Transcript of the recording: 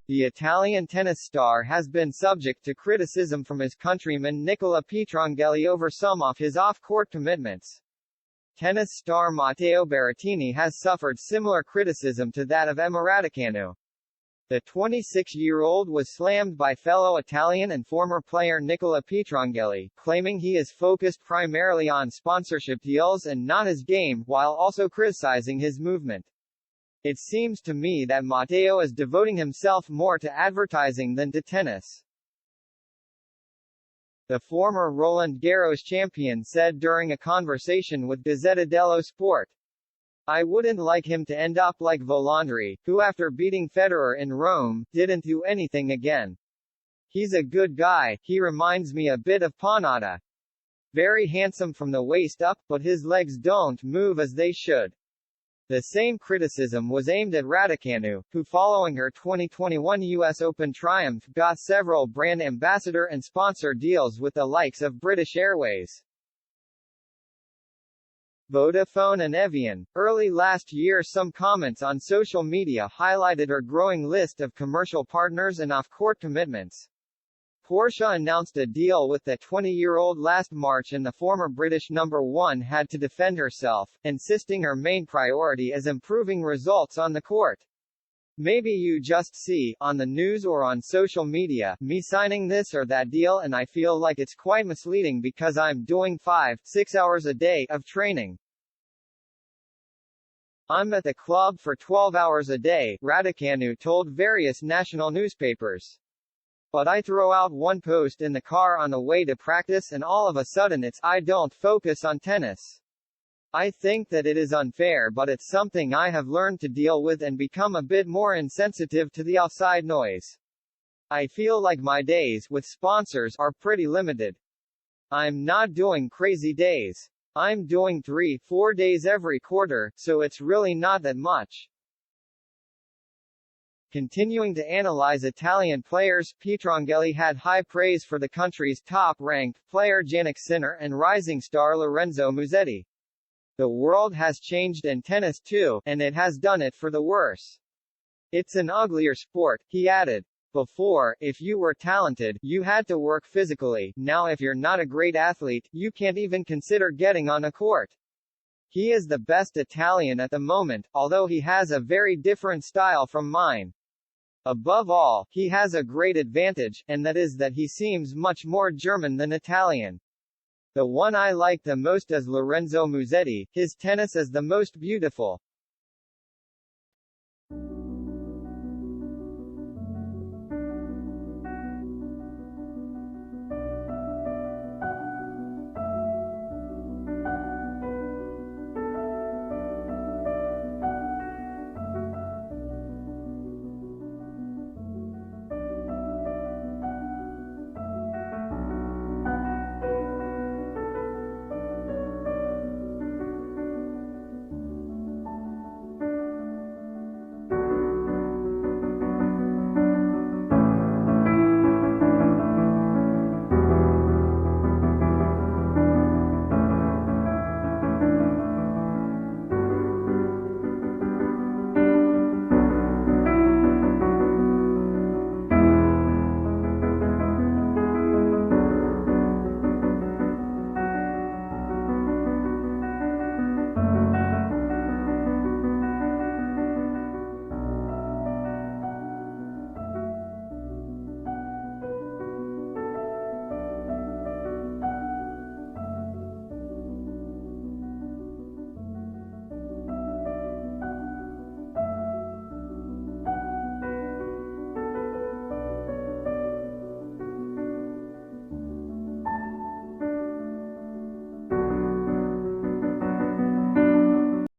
the Italian tennis star has been subject to criticism from his countryman Nicola Pietrangeli over some of his off-court commitments. Tennis star Matteo Berrettini has suffered similar criticism to that of Emma Raducanu. The 26-year-old was slammed by fellow Italian and former player Nicola Pietrangeli, claiming he is focused primarily on sponsorship deals and not his game, while also criticizing his movement. It seems to me that Matteo is devoting himself more to advertising than to tennis. The former Roland Garros champion said during a conversation with Gazzetta dello Sport, "I wouldn't like him to end up like Volandri, who after beating Federer in Rome, didn't do anything again. He's a good guy, he reminds me a bit of Panatta. Very handsome from the waist up, but his legs don't move as they should." The same criticism was aimed at Raducanu, who following her 2021 US Open triumph got several brand ambassador and sponsor deals with the likes of British Airways, Vodafone and Evian. Early last year, some comments on social media highlighted her growing list of commercial partners and off-court commitments. Porsche announced a deal with the 20-year-old last March, and the former British number one had to defend herself, insisting her main priority is improving results on the court. "Maybe you just see, on the news or on social media, me signing this or that deal, and I feel like it's quite misleading because I'm doing 5-6 hours a day of training. I'm at the club for 12 hours a day," Raducanu told various national newspapers. "But I throw out one post in the car on the way to practice and all of a sudden I don't focus on tennis. I think that it is unfair, but it's something I have learned to deal with and become a bit more insensitive to the outside noise. I feel like my days with sponsors are pretty limited. I'm not doing crazy days. I'm doing 3-4 days every quarter, so it's really not that much." Continuing to analyze Italian players, Pietrangeli had high praise for the country's top-ranked player Jannik Sinner and rising star Lorenzo Musetti. "The world has changed in tennis too, and it has done it for the worse. It's an uglier sport," he added. "Before, if you were talented, you had to work physically. Now if you're not a great athlete, you can't even consider getting on a court. He is the best Italian at the moment, although he has a very different style from mine. Above all, he has a great advantage, and that is that he seems much more German than Italian. The one I like the most is Lorenzo Musetti. His tennis is the most beautiful.